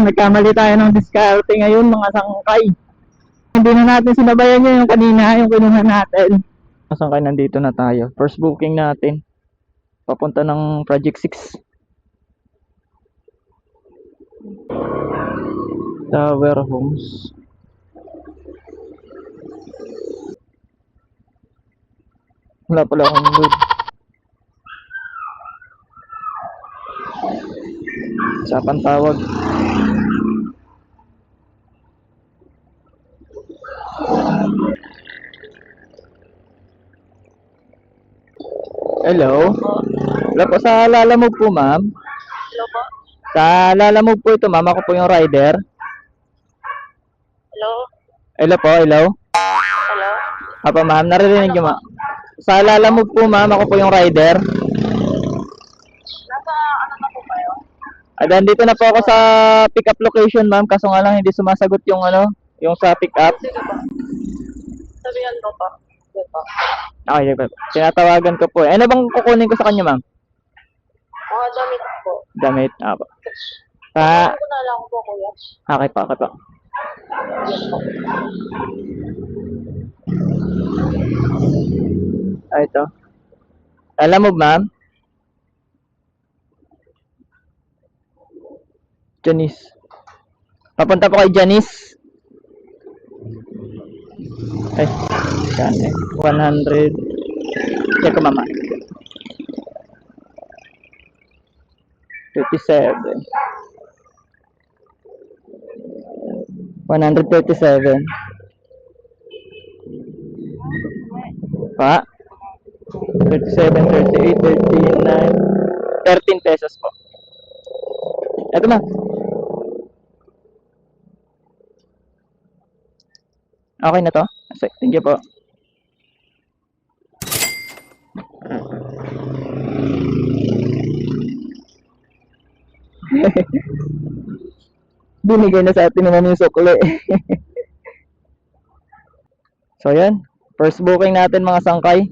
nagkamali tayo ng diskarte ngayon mga sangkay. Hindi na natin sinabayan yung kanina, yung kinuha natin. Mga sangkay, nandito na tayo. First booking natin. Papunta ng Project 6. Tower Homes. Wala pala akong load. Usapan tawag. Hello? Wala po, sa Lalamove po, ma'am. Hello po? Sa Lalamove po ito, ma'am. Ako po yung rider. Hello? Hello po, hello? Hello? Apa, ma'am, naririnig niyo, ma'am. Sa Lalamove po, ma'am. Ako po yung rider. Nasa ano na po kayo? Nandito na po ako sa pick-up location, ma'am. Kaso nga lang, hindi sumasagot yung ano, yung sa pick-up. Sige po. Sabihan ko po. Sige po. Okay, tinatawagan ko po. Ano bang kukunin ko sa kanya, ma'am? Mga damit po. Damit. Apa. Kukunin ko na lang po, kuya. Okay po, okay po. Yes po. Ito. Alam mo, ma'am? Janice. Papunta po kay Janice. Ay, yan eh. 100. Check ko, mama. 37. 137. Pa? 37, 38, 39. 13 pesos po. Ito, ma'am. Okay na to? Thank you po. Binigay na sa atin naman yung sukli. So yan, first booking natin mga sangkay.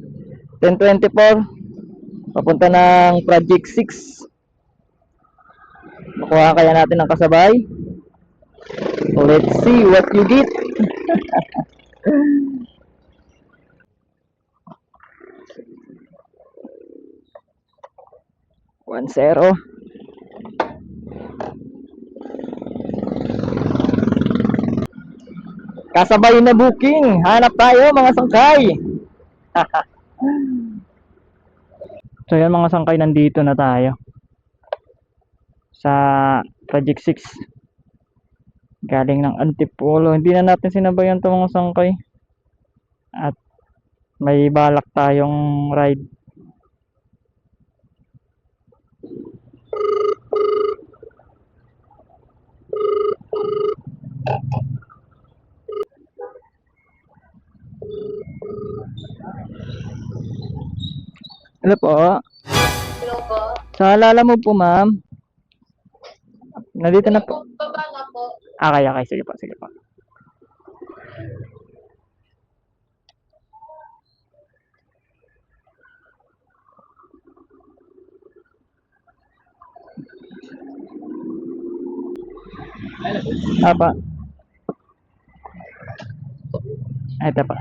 10:24. Papunta ng Project 6. Makuha kaya natin ng kasabay. Let's see what you get. One zero. Kasabay na booking. Hanap tayo mga sangkay. So yan mga sangkay, nandito na tayo sa Project 6. Galing ng Antipolo. Hindi na natin sinabayan ito mga sangkay. At may balak tayong ride. Hello po. Hello po? Sa Lalamove po, ma'am. Nandito na po. Baba na po. Okay, okay. Sige po, sige po. Apa. Ito pa.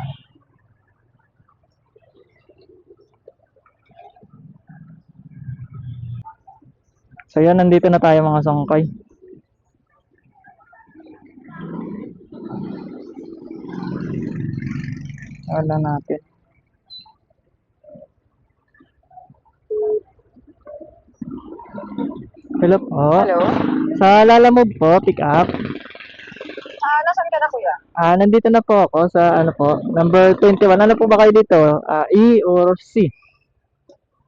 So yan, nandito na tayo mga sangkay. Wala natin. Hello po. Hello? Sa Lalamove po, pick up. Nasaan ka na, kuya? Nandito na po ako sa ano po, number 21. Ano po ba kayo dito? E or C?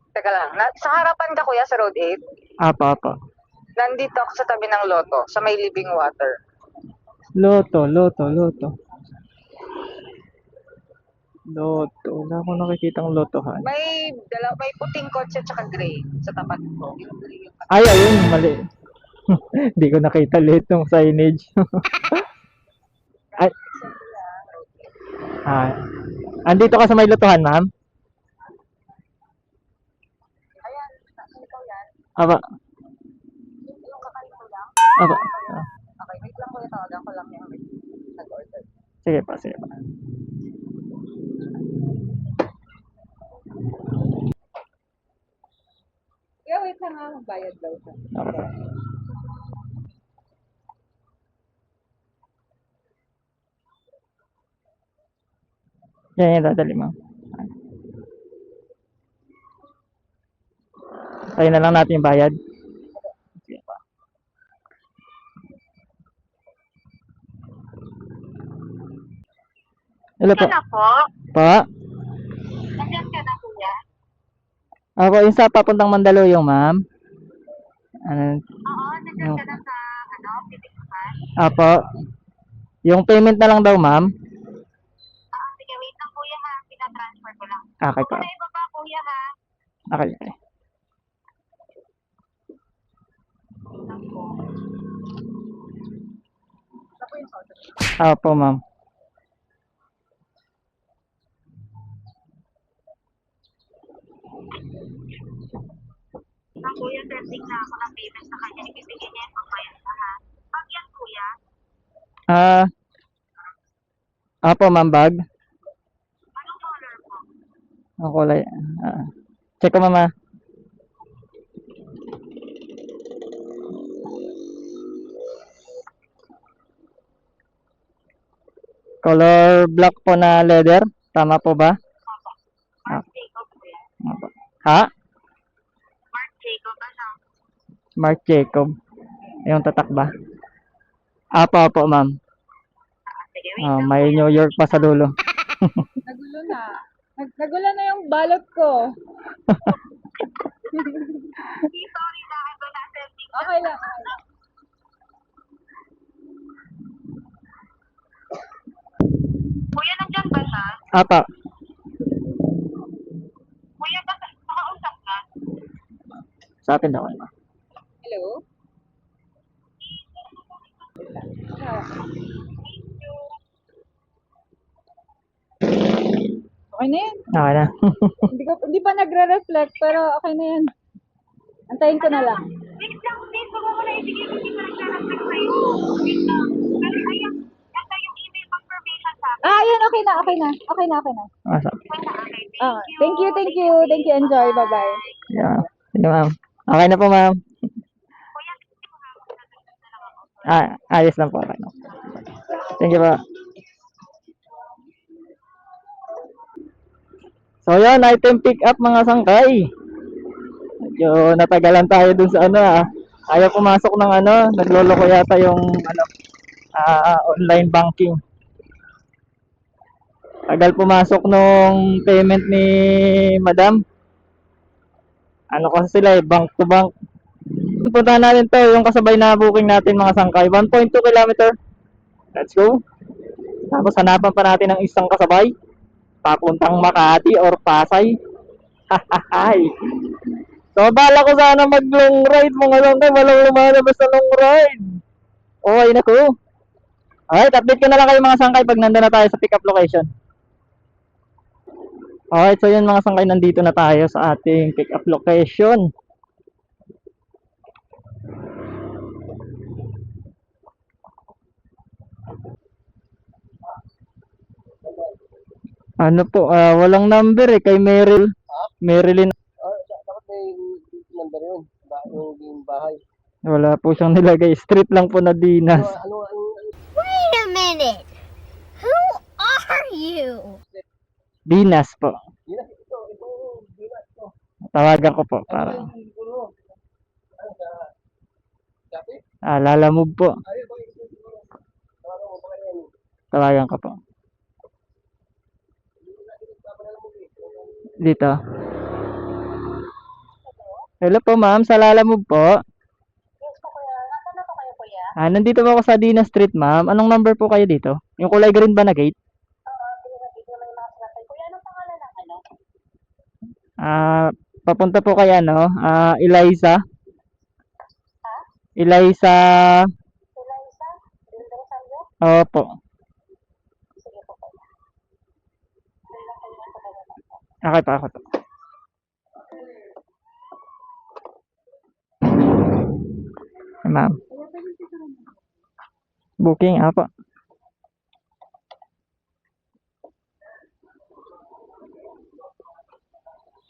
Teka lang. Sa harapan ka, kuya, sa Road 8? Apa, apa. Nandito ako sa tabi ng Lotto, sa may Living Water. Loto. Wala akong nakikitang lotohan. May puting kotse tsaka gray sa tapat ko. Yung gray yung... Ay, ayun, mali. Hindi ko nakita ulit yung signage. Ay, andito ka sa may lotohan, ma'am? Ayan, ikaw yan. Aba, Yung kakain mo lang. aba. Sige pa, sige pa. Kaya wait lang nga, magbayad daw siya. Okay pa. Yan yung dadali mo. Tayo na lang natin yung bayad. Sige pa. Hello po. na po? Pa? Nandiyan ka na, kuya? Ako, yung sa papuntang Mandaluyong, ma'am. Ano? Oo, nandiyan Yung, ka na sa, pinigman. apo. Yung payment na lang daw, ma'am. Sige, wait lang, kuya, ha? Pinatransfer ko lang. Okay pa. Muna ibaba, kuya, ha? Okay, okay. Apo, ma'am. Kuya, sending na ako ng payment sa kanya. Ibibigay niya yung pagbayad na, ha? Pag yan, kuya, Ah, apo, ma'am, bag. anong color po? Ang kulay. Check ko, mama. Color black po na leather. Tama po ba? Mark Jacob, kuya. Apo. Ha? Mark Jacob, ano? Mark Jacob. Yung tatak ba? Apo, ma'am. Sige, wait lang, May kuya. New York pa sa dulo. Nagulo na. Nagulo na yung balot ko. Sorry na, ito na sending. Okay lang. Kuya, nandiyan ba siya? Apa. Kuya, nakausap ka? Sa atin daw. Ano? Hello? Okay na yan. Okay na. Hindi pa nagre-reflect, pero okay na yan. Antayin ko na lang. Wait lang, please. Huwag mo muna ibigay mo. Hindi pa nagre-reflect sa'yo. Wait lang. Pero ayan, nasa yung email confirmation sa akin. Ayan. Okay na. Okay na. Thank you. Enjoy. Bye-bye. Yeah. Sige, ma'am. Okay na po, ma'am. Ayos lang po. Okay na. Thank you po. So, yun. Item pick up, mga sangkay. Medyo natagalan tayo dun sa ayaw pumasok ng nagloloko yata yung online banking. Tagal pumasok nung payment ni Madam. Ano kasi sila bank to bank. Puntahan natin to, yung kasabay na booking natin, mga sangkay. 1.2 kilometer. Let's go. Tapos hanapan pa natin ng isang kasabay. Papuntang Makati or Pasay. Hahahay. So, bala ko sana mag long ride, mga sangkay. Walang lumalabas na long ride. Okay na ko. Alright, update ko na lang kayo, mga sangkay, pag nandun na tayo sa pick up location. Alright, so yun, mga sangkay, nandito na tayo sa ating pick up location. Ano po, walang number kay Marilyn. Dapat may number yun. Yung bahay. Wala po siyang nilagay. Street lang po na Dinas. Wait a minute. Who are you? Dinas po. Ito, Dinas to. Tawagan ko po para. Lalamove po. Tawagan ko po. Dito. Hello po, ma'am. Sa Lalamove po. Nasaan na po kayo, kuya? Nandito po ako sa Dinas Street, ma'am. Anong number po kayo dito? Yung kulay green ba na gate? Kuya, anong pangalan ng ano? Papunta po kay Eliza. Eliza. Eliza? Del Rosario? Opo. Sige po, kuya. Okay pa ako to. Ma'am. Booking, apa?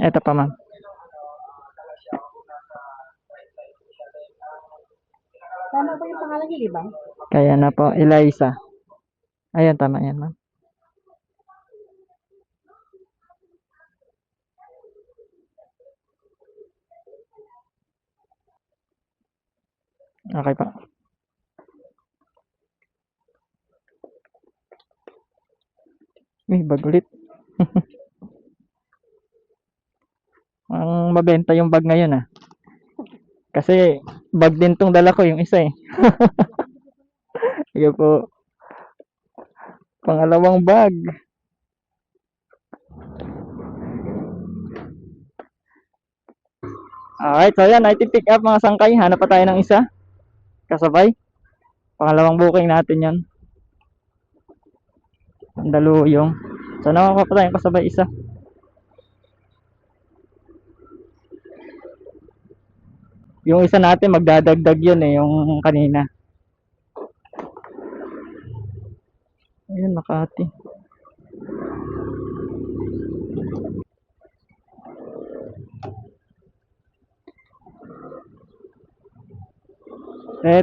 Eto pa, ma'am. Tama po yung pangalan niyo, di ba? Kaya na po, Eliza. Ayan, tama yan, ma'am. Okay pa. Bag ulit. Ang mabenta yung bag ngayon, ah. Kasi, bag din tong dala ko, yung isa eh. Sige po. Pangalawang bag. Alright, so yan, IT pick up mga sangkay. Hanap pa tayo ng isa. Kasabay. Pangalawang booking natin yan. Mandaluyong. So, nakuha pa tayong kasabay isa. Yung isa natin, magdadagdag yun eh, yung kanina. Ayun, Makati.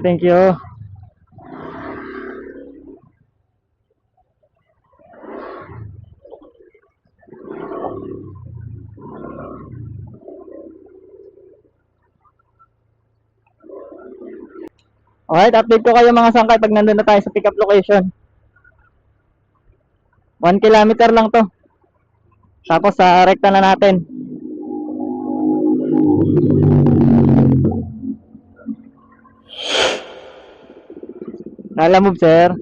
Thank you. Alright, update ko kayo mga sangkay pag nandun na tayo sa pick-up location. 1 kilometer lang to. Tapos sa rekta na natin. Lalamove, sir.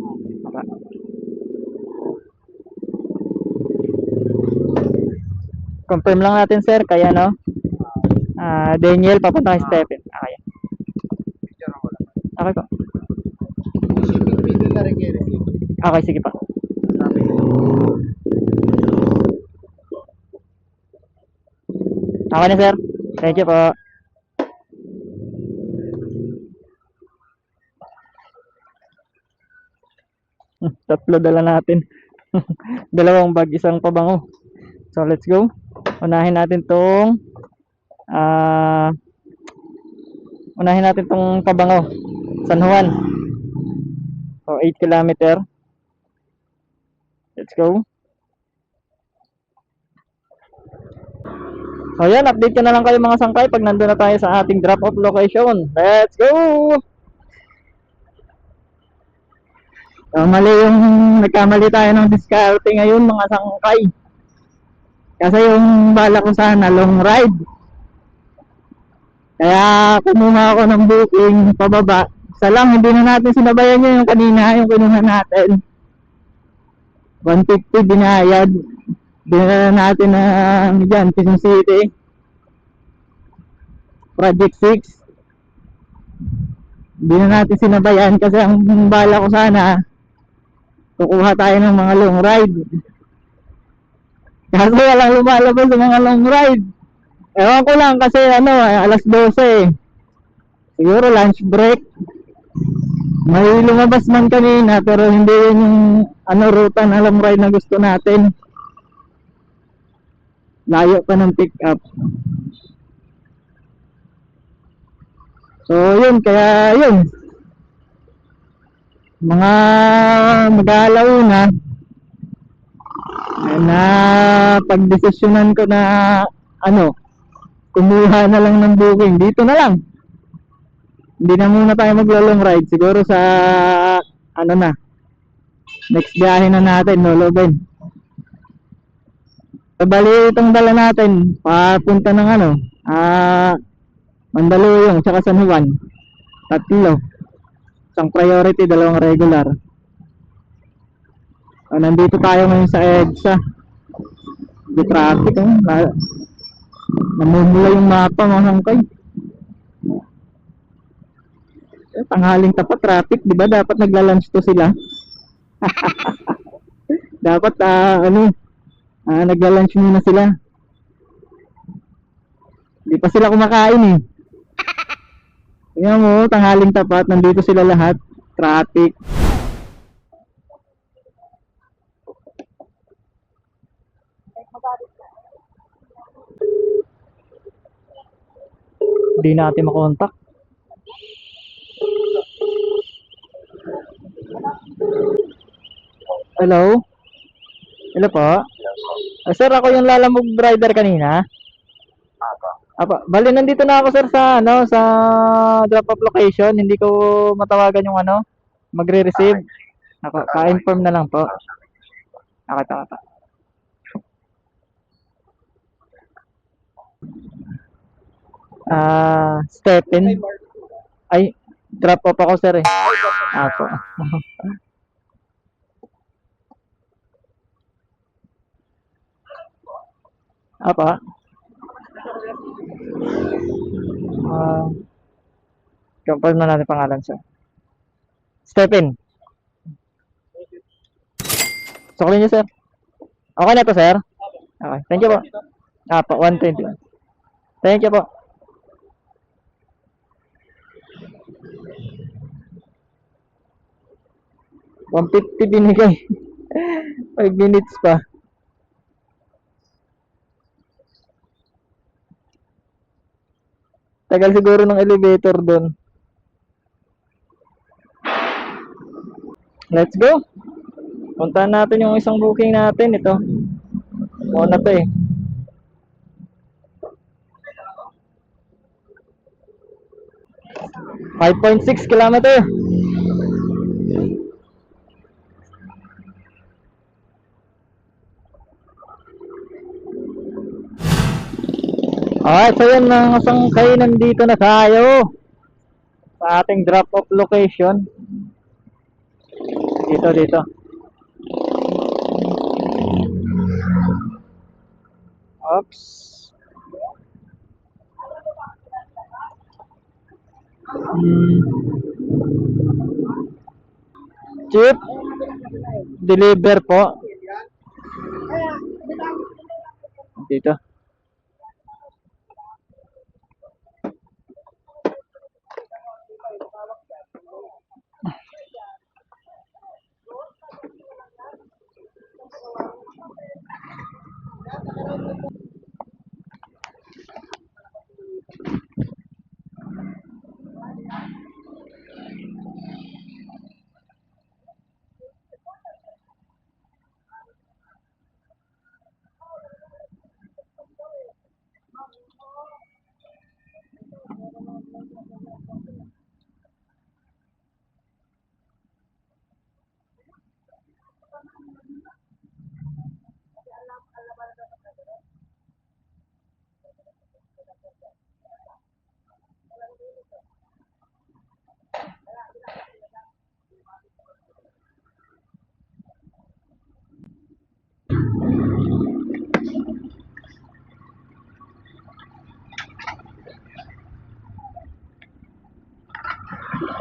Confirm lang natin, sir. Kaya no. Daniel, papunta kay Stephen. Okay. Picture mo lang. Okay po. Shipping video na rin kayo. Okay, sige pa. Okay na, sir. Thank you po. Tatlo dala natin. Dalawang bag, isang pabango. So, let's go. Unahin natin tong pabango. San Juan. So, 8 kilometer. Let's go. So, yan. Update ko na lang kayo mga sangkay pag nandun na tayo sa ating drop-off location. Let's go! So, nagkamali tayo ng diskarte ngayon mga sangkay. Kasi yung bala ko sana long ride. Kaya kumuha ako ng booking pababa. Isa lang, hindi na natin sinabayan yung kanina, yung kinuha natin. 150 binayad. Dinala natin na dyan, Quezon City. Project 6. Hindi na natin sinabayan kasi ang bala ko sana kukuha tayo ng mga long ride. Kasi walang lumalabas sa mga long ride. Ewan ko lang kasi alas 12 eh. Siguro lunch break. May lumabas man kanina pero hindi yun yung ruta na long ride na gusto natin. Layo pa ng pick up. So yun, kaya yun. Mga mag-aalaw na pagdesisyonan ko na kumuha na lang ng booking. Dito na lang. Hindi na muna tayo maglo-long ride. Siguro sa next biyahe na natin, Loloben. So, bali itong dala natin papunta ng Mandaluyong tsaka San Juan. Tatlo. Isang priority, dalawang regular. Nandito tayo ngayon sa EDSA. Di traffic namumula yung mapa mga sangkay. Tanghaling tapat traffic, di ba? Dapat nagla-lunch to sila. Dapat nagla-lunch muna sila. Di pa sila kumakain eh. Tingnan mo, tanghaling tapat, nandito sila lahat. Traffic. Di natin makontak. Hello? Hello po? Sir, ako yung lalamog driver kanina. Apa, bali nandito na ako sir sa sa drop off location. Hindi ko matawagan yung magre-receive. Ako, ka-inform na lang po. Ako. Stephen. Ay, drop off ako sir eh. Apo. Apa? Confirm na natin pangalan sir. Stephen. Sukulin niyo sir. Okay na to sir. Okay. Thank you po. Apo, 120. Thank you po. $150 binigay. 5 minutes pa. Tagal siguro ng elevator doon. Let's go. Puntahan natin yung isang booking natin. Ito. Muna to eh. .6 kilometer. Alright, so yan mga sangkay, nandito na tayo sa ating drop-off location. Dito. Oops. Chip. Deliver po. Dito.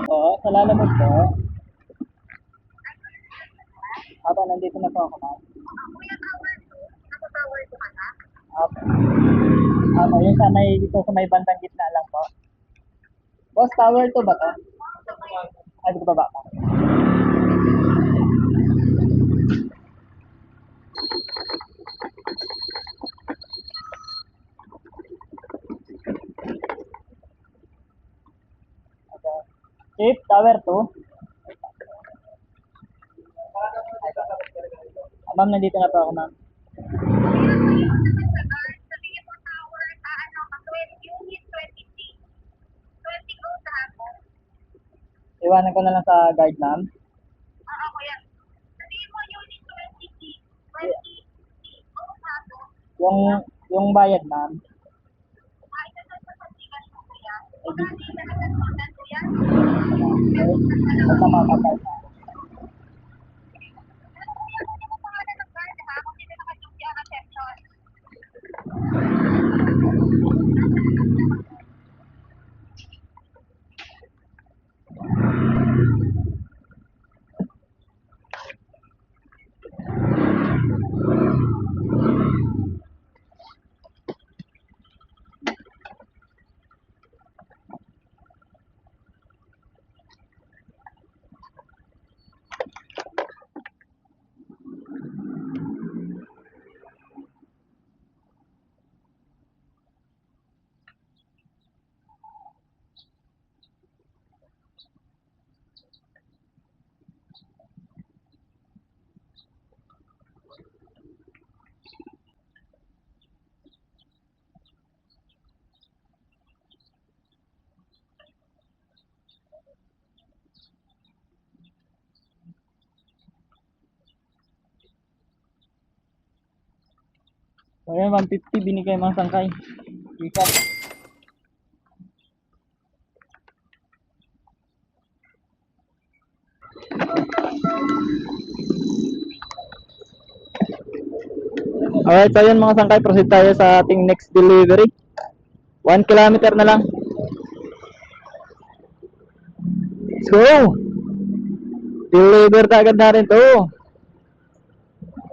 Oo, sa lalamog po. Aba, nandito na po ako, ma'am. Aba, yun sa may, dito sa may bandang gitna lang po. Boss, tower 2 ba to? Ay, dito ba ka? Chip, tower 2. Ma'am, nandito na po ako, ma'am. Iwanan ko na lang sa guide, ma'am. Yung bayad, ma'am. Basta makakapal na. So ayan, 150 binigay mga sangkay. Ikat. Alright, so yun mga sangkay, proceed tayo sa ating next delivery. 1 kilometer na lang. Let's go! Deliver na agad natin to.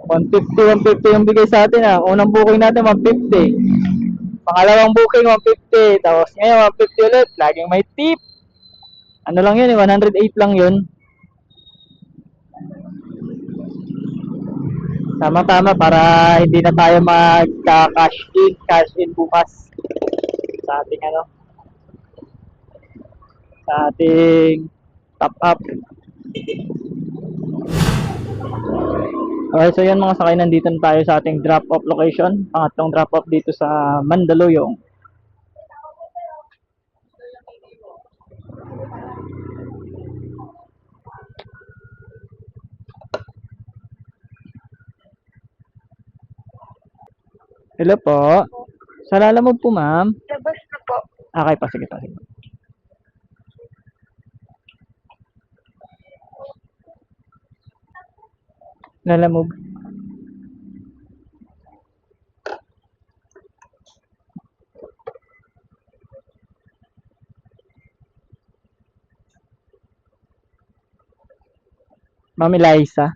150 yung bigay sa atin ah. Unang booking natin 150. Pangalawang booking 150. Tapos ngayon 150 ulit. Laging may tip. Ano lang yun eh, 108 lang yun. Tama-tama para hindi na tayo cash in bukas sa ating ano, sa ating top up. Okay, so yan mga sakay, nandito na tayo sa ating drop off location. Pangatlong drop off dito sa Mandaluyong. Hello po. Sa Lalamove po, ma'am. Labas na po. Okay pa, sige pa, sige. Lalamove. Ma'am Eliza.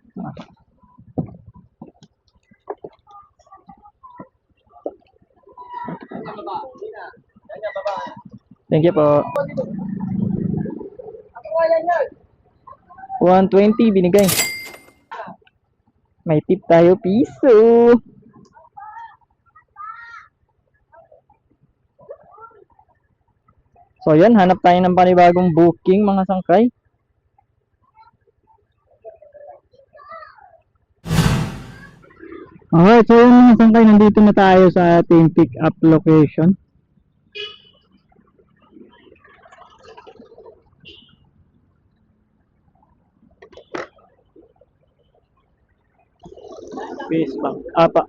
Thank you po. Ako kaya yan. 120 binigay. May tip tayo, piso. So yan, hanap tayo ng panibagong booking mga sangkay. Alright, so yun mga sangkay, nandito na tayo sa ating pick up location. Peace pa. Apa.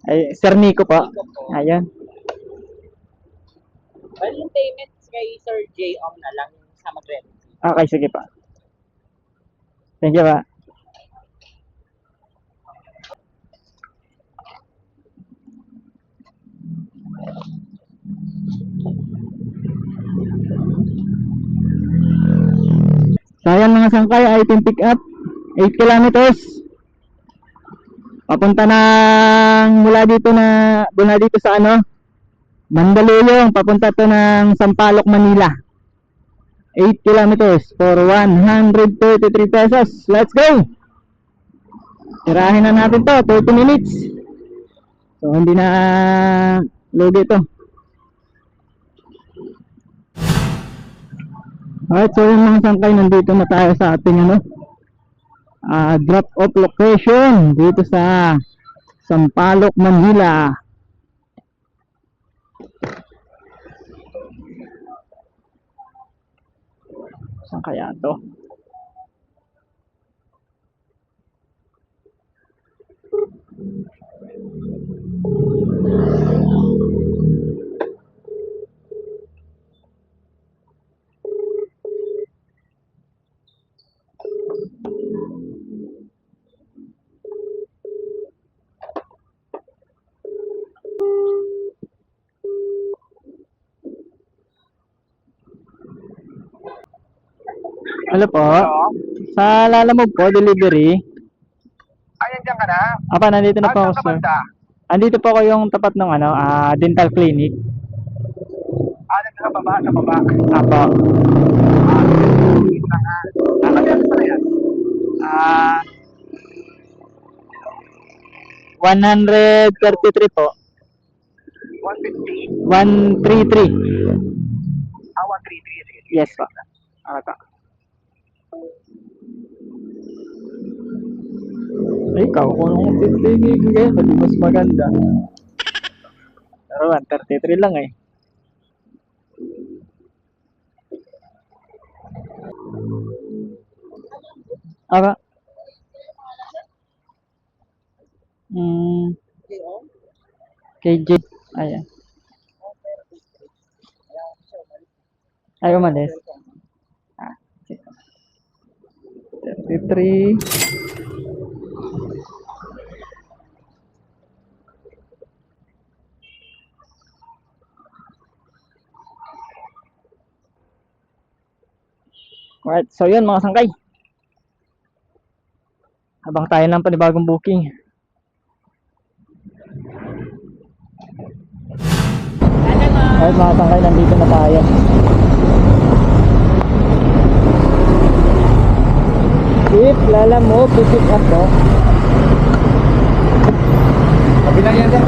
Ay, Sir Nico pa. Ayan. Well, yung payments kay Sir J. Ong na lang yung sa mag-rent. Okay, sige pa. Thank you pa. So ayan mga sangkay, item pick up 8 kilometers. Papunta ng mula dito sa ano, Mandaluyong, papunta to ng Sampaloc, Manila. 8 kilometers for 133 pesos. Let's go! Tirahin na natin to, 30 minutes. So hindi na lugi to. Alright, so yung mga sangkay, nandito na tayo sa ating ano, drop off location dito sa Sampaloc, Manila. Saan kaya to? Ano po? Sa Lalamove po, delivery. Ayan dyan ka na. Apa, nandito na po ako, Saan ka sir. banda? Andito po ako yung tapat ng ano, dental clinic. Nandito sa baba, sa baba. Apo. Wait lang ha. Ano pala yan? 133 po. 150? 133. 133. Sige. Yes po. Ata. Ay, ikaw, kung anong titigil ngayon, hindi mas maganda. Pero 133 lang eh. Aba. J. Ong? KJ. Ayan. Ay, umalis. Ah, sige. 33. Alright, so yun mga sangkay. Habang tayo ng panibagong booking. Alright mga sangkay, nandito na tayo. If Lala mo, pick it up po. Kabilang yan sir.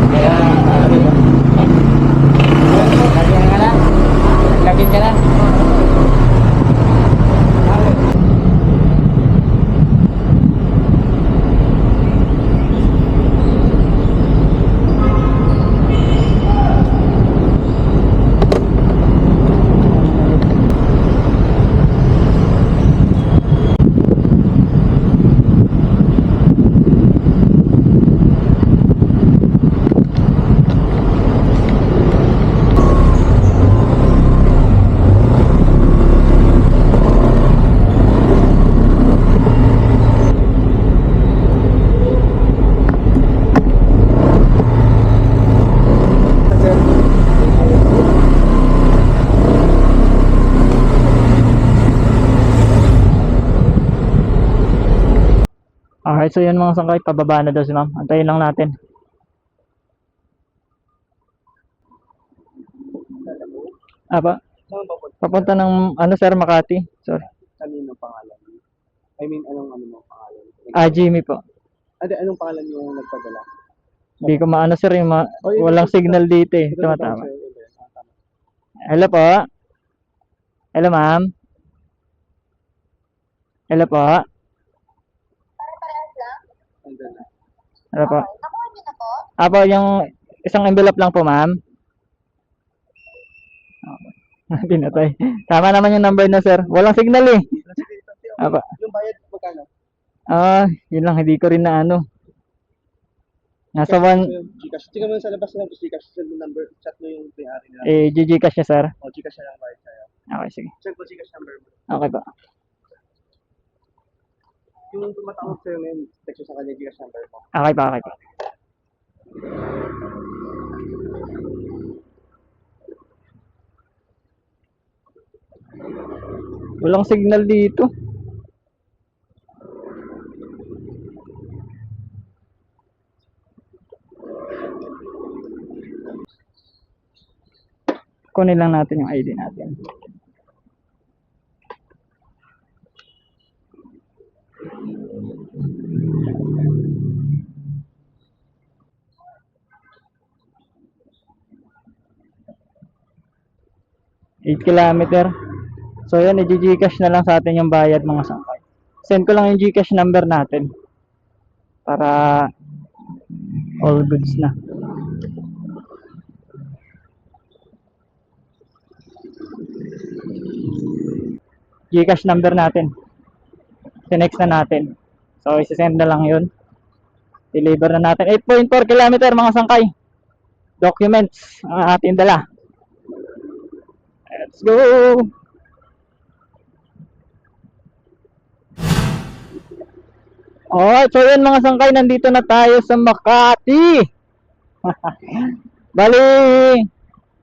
Lagyan ka na. Lagyan ka na. Alright, so yun mga sangkay, pababa na daw si ma'am. Antayin lang natin. Apa? Saan papunta? Papunta ng, ano sir, Makati. Sorry. Kanino pangalan? I mean, anong ano mo pangalan? Jimmy po. Anong pangalan yung nagpadala? Hindi ko maano sir, yung walang signal dito eh. Tumatama. Hello po. Hello ma'am. Hello po. Hello po. Apo, yung isang envelope lang po ma'am. Pinatay. Tama naman yung number na sir. Walang signal eh. Apa. Yung bayad magkano? Yun lang, hindi ko rin na ano. Nasa Gcash. Tingnan mo sa labas ng Gcash. Send mo number. Chat mo yung may-ari nila. Gcash niya sir. O, Gcash na lang bayad sa'yo. Okay, sige. Check mo Gcash number mo. Okay po. Yung tumatawag sa'yo ngayon, text mo sa kanya Gcash number mo. Okay pa, okay pa. Walang signal dito. Kunin lang natin yung ID natin. Kilometer. So yan, i-Gcash na lang sa atin yung bayad mga sangkay. Send ko lang yung Gcash number natin. Para all goods na. Gcash number natin. Sinext na natin. So isi-send na lang yun. Deliver na natin. 8.4 kilometer mga sangkay. Documents ang ating dala. Let's go! Alright, so yun mga sangkay, nandito na tayo sa Makati. Bali,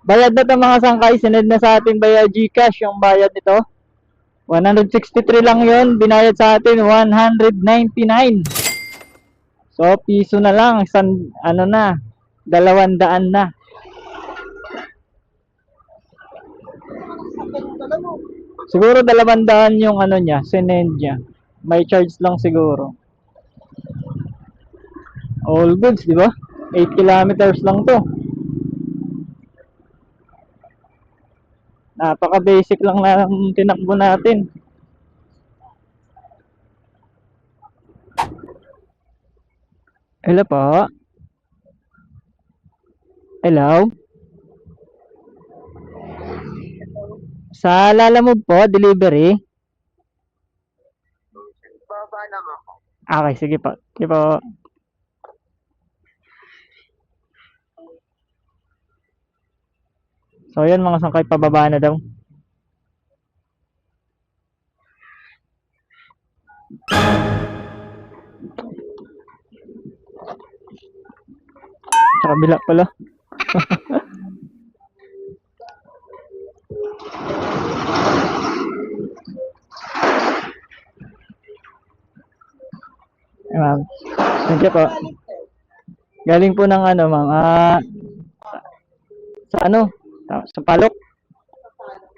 bayad na ito mga sangkay, sinend na sa atin via Gcash yung bayad nito. 163 lang yun, binayad sa atin 199. So, piso na lang, ano na, 200 na. Siguro 200 yung ano niya, sinend niya. May charge lang siguro. All goods, di ba? 8 kilometers lang to. Napaka-basic lang na tinakbo natin. Hello po. Hello. Sa Lalamove po, delivery. Baba lang ako. Okay, sige po. Sige po. So, ayan mga sangkay, pababa na daw. Sa kabila pala. Ayan, ma'am. Thank you po. Galing po ng ano, ma'am. Sa ano? Sa Palok?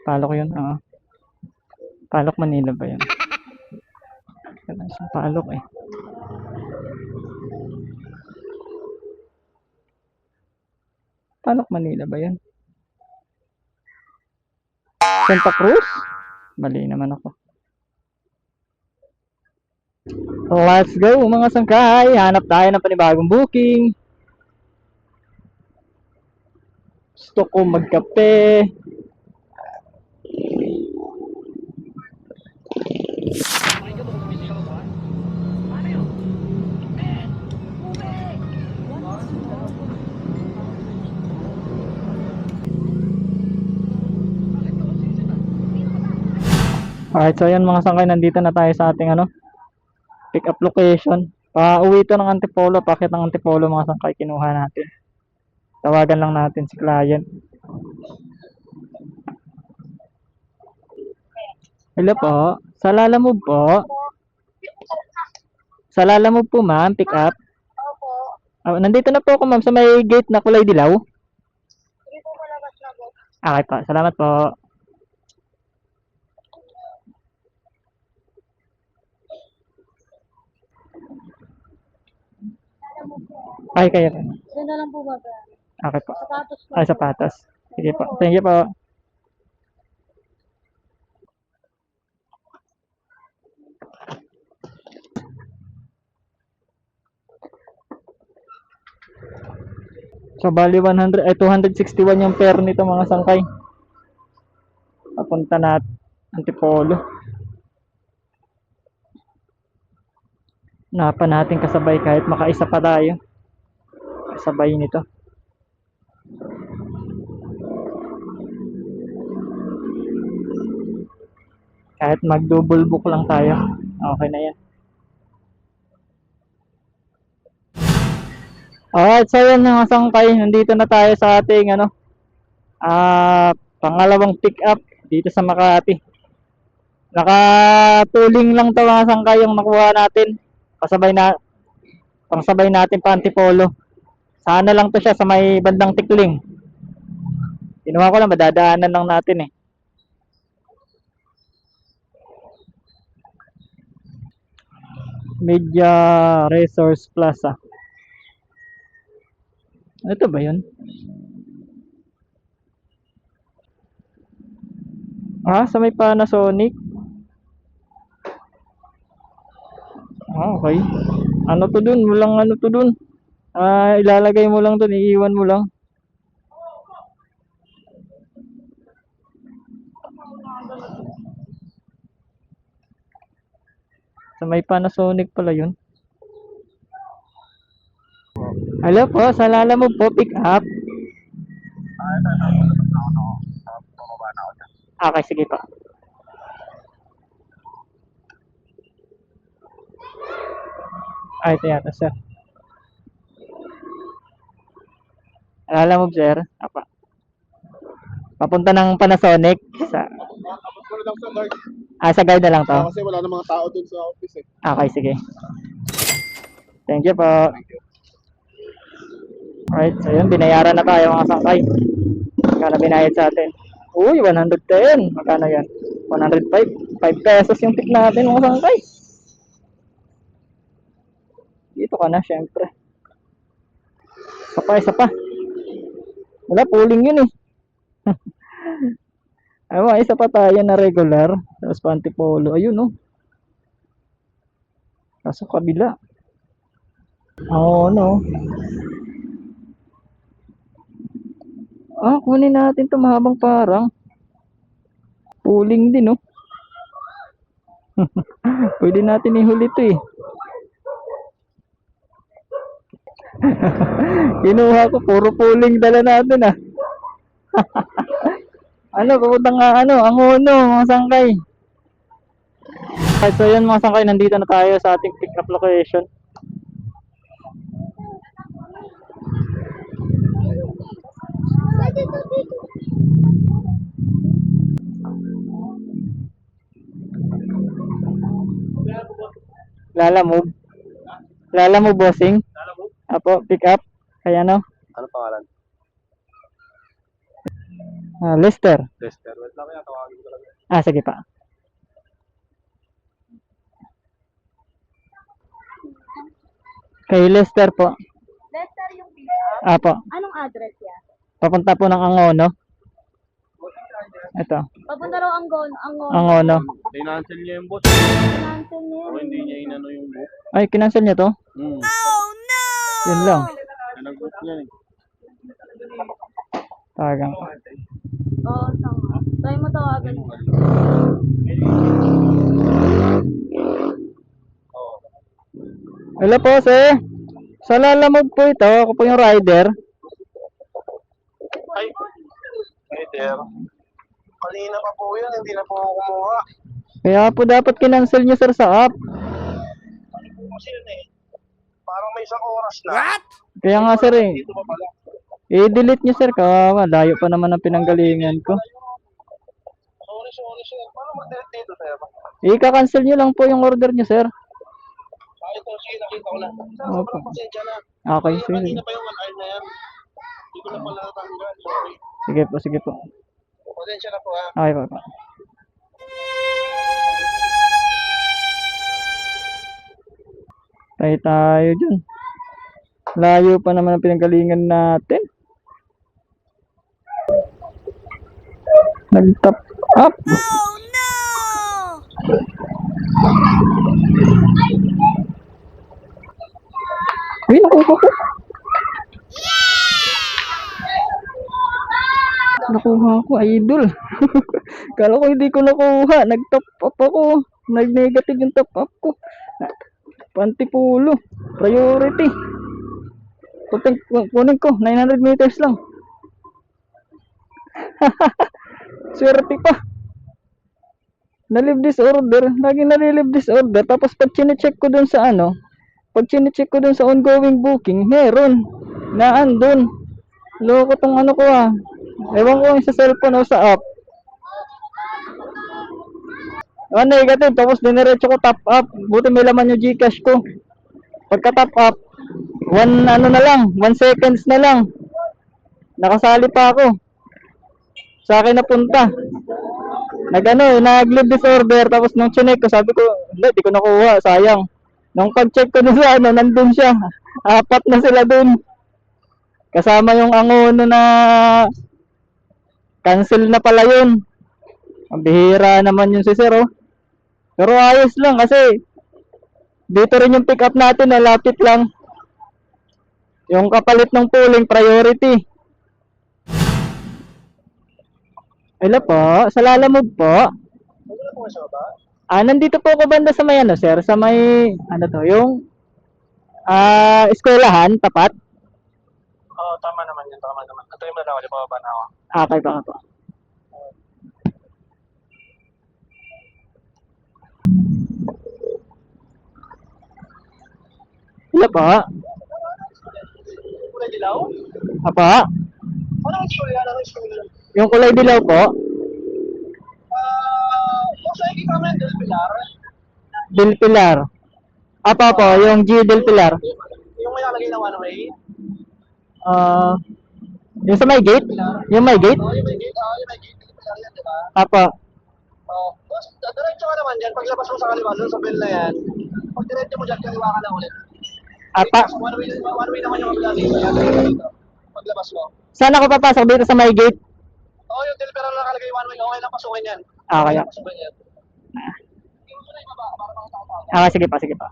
Palok yun. Palok, Manila ba yun? Sa Palok eh. Palok, Manila ba yun? Santa Cruz? Mali naman ako. Let's go mga sangkay. Hanap tayo ng panibagong booking. Gusto ko magkape. Alright, so yan mga sangkay, nandito na tayo sa ating pick up location. Pauwi to ng Antipolo, pakit ng Antipolo mga sangkay, kinuha natin. Tawagan lang natin si client. Hello po, sa Lalamove po. Sa Lalamove po ma'am, pick up. Opo. Nandito na po ako ma'am sa may gate na kulay dilaw. Hindi po malabas na po. Okay po, salamat po. Ay, kayo. Doon na lang po ba? Okay po. Sapatos po. Ay, sapatos. Sige po. Thank you po. So, bali 261 yung fare nito mga sangkay. Papunta na Antipolo. Napa natin kasabay kahit makaisa pa tayo. Kasabay nito. Kahit mag-double book lang tayo. Okay na yan. Alright, so yan mga sangkay. Nandito na tayo sa ating pangalawang pick up dito sa Makati. Nakatuling lang to mga sangkay yung nakuha natin. Pangsabay natin pa Antipolo. Sana lang to siya sa may bandang Tikling. Kinuha ko lang, madadaanan lang natin eh. Media Resource Plaza. Ito ba yun? Sa may Panasonic. Okay. Ano to dun? Walang ano to dun. Ilalagay mo lang dun, iiwan mo lang. Sa may Panasonic pala yun. Hello po, sa Lalamove po, pick up. Okay, sige po. Ito yata, sir. Lalamove, sir. Apa. Papunta ng Panasonic. Tapos ko na lang sa guard. Sa guide na lang to. Kasi wala na mga tao dun sa office eh. Okay, sige. Thank you po. Alright, so yun, binayaran na tayo mga sangkay. Magkano binayad sa atin? Uy, 110. Magkano yan? 105. 5 pesos yung tip natin mga sangkay. Dito ka na, syempre. Isa pa. Wala, pooling yun eh. Isa pa tayo na regular. Tapos pa Antipolo. Ayun oh. Kaso kabila. Oo, no. Kunin natin ito mahabang parang. Pooling din oh. Pwede natin ihuli ito eh. Kinuha ko, puro pooling dala natin ah. Ano, papuntang ano, ang uno, mga sangkay. Right, so yun mga sangkay, nandito na tayo sa ating pick up location. Lalamove. Lalamove bossing. Apo, pick up. Kaya ano? Ano pangalan? Lester. Lester. Wait lang kaya, tawagin ko lang. Sige pa. Kay Lester po. Lester yung pick-up. Apo. Anong address yan? Papunta po ng Angono. Ito. Papunta raw ang Angono. Financial niya yung boss. Cancel niya. O hindi niya inano yung book. Ay, kinansel niya to? Yun lang. Nag-book niya eh. Tagang. Oo, tama. Try mo tawagan mo. Hello po, sir. Sa Lalamove po ito. Ako po yung rider. Ay, Peter. Kanina pa po yan, hindi na po ako kumuha. Kaya po dapat kinansel niyo, sir, sa app. Kasi yun eh. Parang may isang oras na. Kaya nga, sir, eh. Dito pa pala. I-delete niyo, sir. Kawawa. Layo pa naman ang pinanggalingan ko. Sorry, sir. Paano mag-delete dito, sir? I-cancel niyo lang po yung order niyo, sir. Ito, sige, nakita ko na. Sir, Opo. sobrang pasensya na. Okay, sige. Kanina pa yung 1 hour na yan. Hindi ko na pala natanggal. Sorry. Sige po, sige po. Pasensya na po ha. Okay po. Tayo dyan. Layo pa naman ang pinanggalingan natin. Nag-top up. Uy, nakuha ko. Nakuha ko, idol. Kala ko hindi ko nakuha. Nag-top up ako. Nag-negative yung top up ko. Pantipulo. Priority. Kunin ko. 900 meters lang. Swerte pa. Na-leave disorder. Lagi na-leave disorder. Tapos pag chinecheck ko dun sa ano, pag chinecheck ko dun sa ongoing booking, meron. Na andun. Loko tong ano ko ah. Ewan ko yung sa cellphone o sa app. Negative. Tapos diniretso ko top up. Buti may laman yung Gcash ko. Pagka top up, 1 seconds na lang. Nakasali pa ako. Sa akin napunta. Nag-leave disorder. Tapos nung chinek ko, sabi ko, hindi ko nakuha. Sayang. Nung pag-check ko dun sa ano, nandun siya. 4 na sila dun. Kasama yung Angono na cancel na pala yun. Ang bihira naman yun si Sir, oh. Pero ayos lang kasi dito rin yung pick up natin, lapit lang. Yung kapalit ng pooling, priority. Hello po, sa Lalamove po. Ano po siya ba? Nandito po ako banda sa may ano, sir, sa may ano to, yung eskwelahan, tapat. Oo, tama naman yun, tama naman. Antayin mo na lang ako, di ba ba na ako? Okay pa nga po. Hello po. Kulay dilaw? Apa, Anong school yan? Anong school yan? yung kulay dilaw po, Yung sa ikita mo yung Del Pilar, Del Pilar. Apa po, yung G Del Pilar. yung may nakalagay na one way. Yung sa may gate? Yung may gate? Oo, yung may gate, Del Pilar yan, di ba? Apa, Oo. Tapos, diretso ka naman dyan, paglabas mo sa kaliwa, doon sa bell na yan, pag diretso mo dyan, kaliwa ka na ulit. apa, One way naman yung kabila dito, yan, dito. Paglabas mo. saan ako papasok dito sa may gate? Oo, yung Del Pilar na nakalagay one way, okay lang pasukin yan. Kaya. Pasukin yan. Tingnan mo na yung baba, para makatao. Sige pa, sige pa.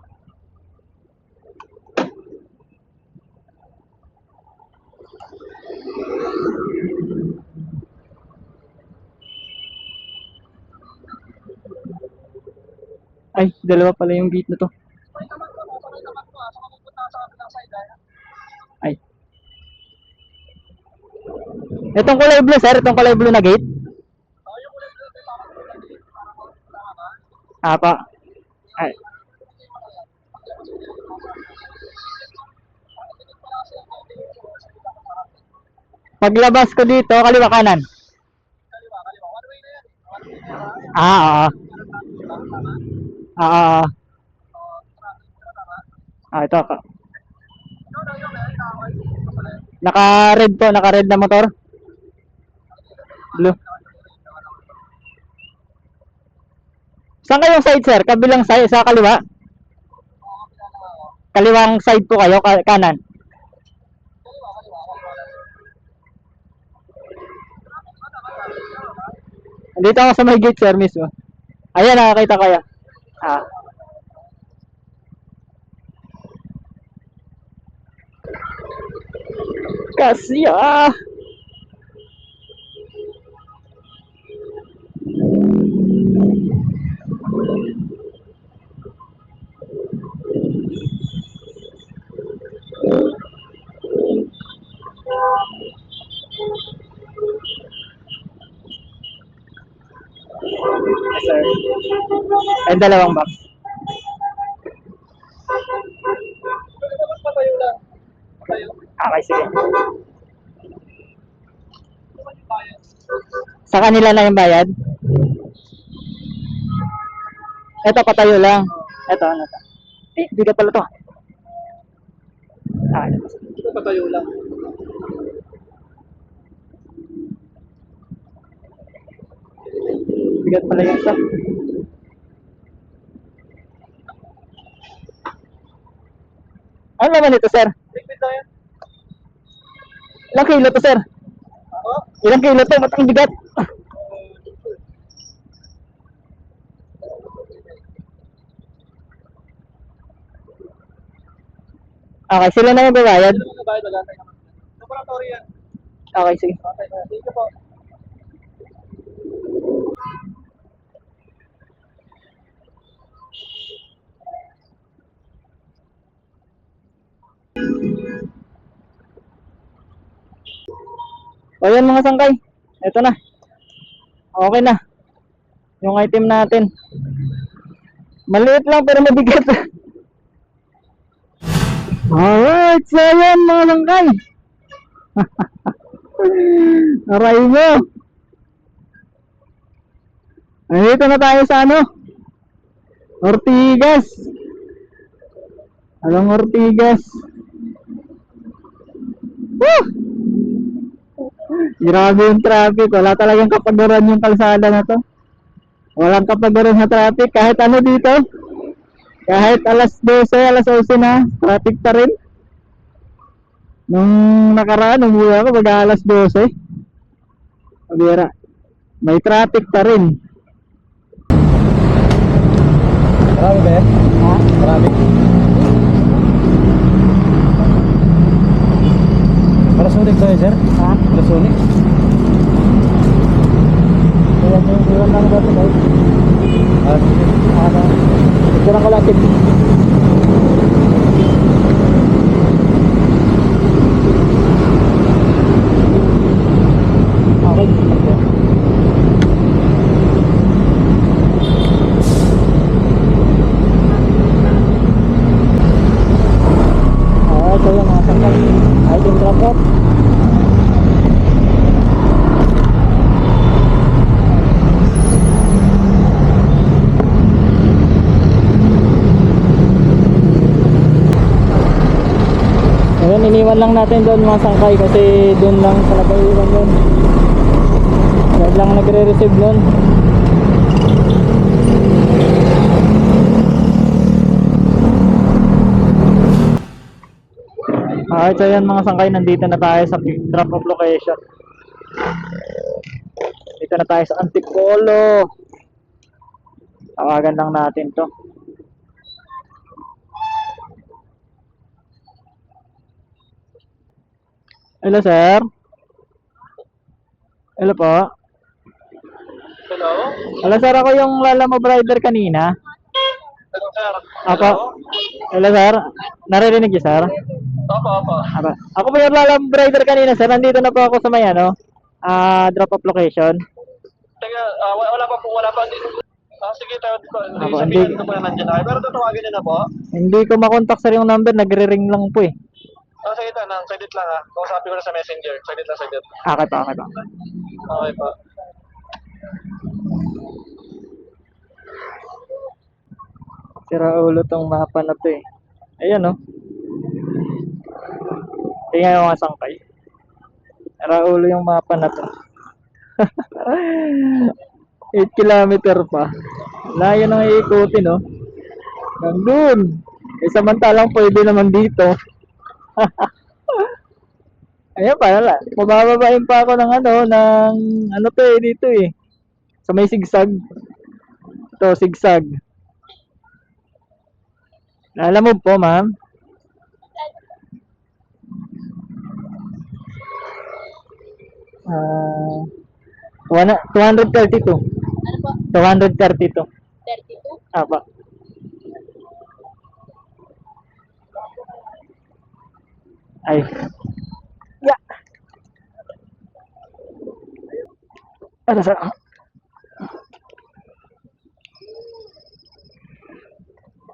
Ay, dalawa pala yung gate na to. May tamat mo, sa mapupunta sa kabilang side, Ay. Itong kulay blue, sir. Itong kulay blue na gate. Apa. Ay. Paglabas ko dito, kaliwa kanan. Ah, oo. Ah, oo. Ah, ito. Naka-red po, naka-red na motor. Blue. Saan kayong side, sir? Kabilang side, sa kaliwa? Kaliwang side po kayo, kanan. Dito ako sa may gate, sir, mismo. Ayan, nakakita ko yan. Ah. Kasi, ah. Yes, sir. Ay, dalawang box. Patayo lang. Patayo. Okay, sige. Sa kanila na yung bayad? Ito, patayo lang. Ito, ano to? Bigat pala to. Ah, ito. Ito patayo lang. Bigat pala yung isa. Ano naman ito, sir? Liquid lang yan. Ilang kilo to, sir? Ako? Ilang kilo to? Ba't ang bigat? Okay, sila na yung babayad. Hindi naman nabayad, magantay naman. Laboratory yan. Okay, sige. Okay, thank you po. O yan mga sangkay. Ito na. Okay na. Yung item natin. Maliit lang pero mabigat. Alright, so yan mga sangkay. Aray mo. Nandito na tayo sa ano? Ortigas. Anong Ortigas? Woo! Grabe yung traffic. Wala talagang kapagaran yung kalsada na to. Walang kapagaran sa traffic. Kahit ano dito. Kahit alas 12, alas 11 na. Traffic pa rin. Nung nakaraan, umuwi ako pag alas 12. Pabira. May traffic pa rin. Marami ba yan? Ha? Marami. Parasunik sa'yo, sir? Ha? Parasunik? Iwan lang ba ito guys? Sige. Ano? Ikulang ko lang tip. Okay. Ito yung mga sakay. Item drop off. Ayan, iniwan lang natin doon mga sangkay kasi doon lang sa nagaiwan yun. Doon lang nagre-receive nun. Alright, so yan mga sangkay, nandito na tayo sa drop off location. Dito na tayo sa Antipolo. Tawagan lang natin to. Hello sir. Hello po. Hello? Hello sir, ako yung Lala Move rider kanina. Hello, sir. Apo. Hello sir. Naririnig niyo sir? Opo, opo. Aba. Ako po yung Lala Move rider kanina sir. Nandito na po ako sa may ano, Drop off location. Teka, wala pa po, wala pa. Sige, tayo. Apo, Sabihin ko po na nandiyan na kayo. Pero tatawagin niyo na po. Hindi ko makontak sir yung number, nagre-ring lang po eh. Sige, tanang. Saglit lang ha. Kausapin ko na sa messenger. Saglit lang, saglit. Okay pa, okay pa. Okay po. Sira ulo tong mapa na to eh. Ayan oh. Tingnan yung mga sangkay. Sira ulo yung mapa na to. 8 kilometer pa. Layo nang iikutin no. Nandun. Samantalang pwede naman dito. Ayan pa, wala. Pabababain pa ako ng ano to eh, dito eh. Sa may sigsag. Ito, sigsag. Alam mo po, ma'am? Ah, 232. Ano po? 232. 32? Apa. Ay. Ya. Ano sa?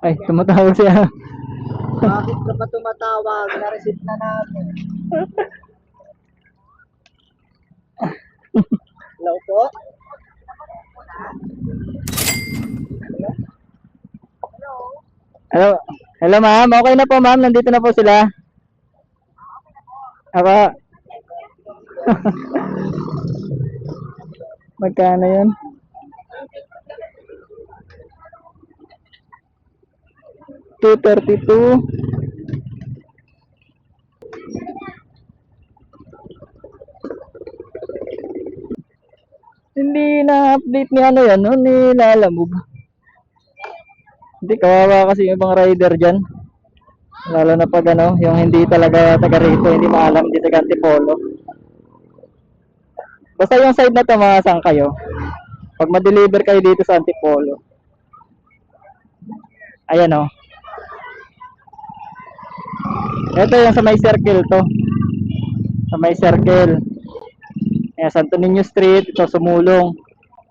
Ay, tumatawag siya. Bakit ka pa tumatawag? Na-receive na natin. Hello po? Hello. Hello, ma'am. Okay na po, ma'am. Nandito na po sila. Apa. Magkano yun? 232. Hindi na-update ni yan, no? Ni Lalamove. Hindi, kawawa kasi yung ibang rider dyan. Lalo na pag yung hindi talaga taga rito, hindi maalam, hindi taga Antipolo. Basta yung side na to mga saan kayo. Pag ma-deliver kayo dito sa Antipolo. Ayan o. Ito yung sa may circle to. Sa may circle. Ayan, Santo Niño Street, ito sumulong.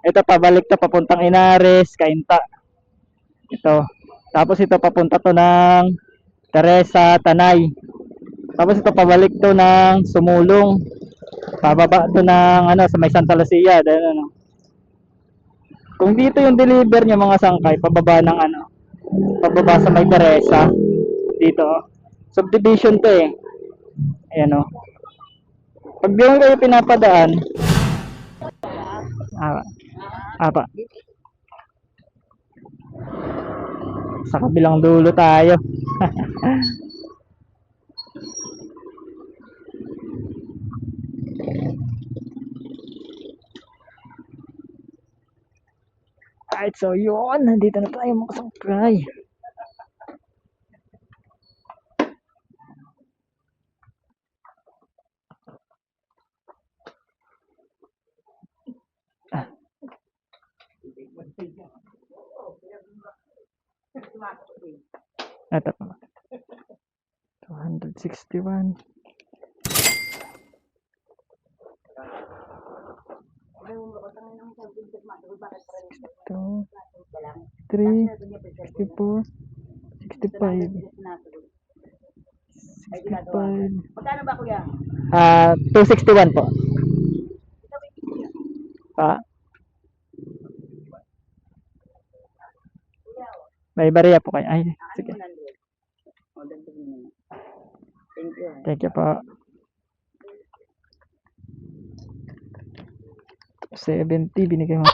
Ito pabalik to papuntang Inares, Cainta. Ito. Tapos ito papunta to ng Teresa, Tanay. Tapos ito pabalik to ng Sumulong. Pababa to ng sa may Santa Lucia, dahil Kung dito yung deliver niyo mga sangkay, pababa ng pababa sa may Teresa. Dito. Subdivision to eh. Ayan o. Pag di mo kayo pinapadaan, apa. Sa kabilang dulo tayo. Alright, so yun. Nandito na tayo mga sangkay. Ito pa. 261. 3, 64, 65. 65. Magkano ba kuya? 261 po. May bariya po kayo. Ay, sige. Thank you. Thank you po. 70 binigay mo.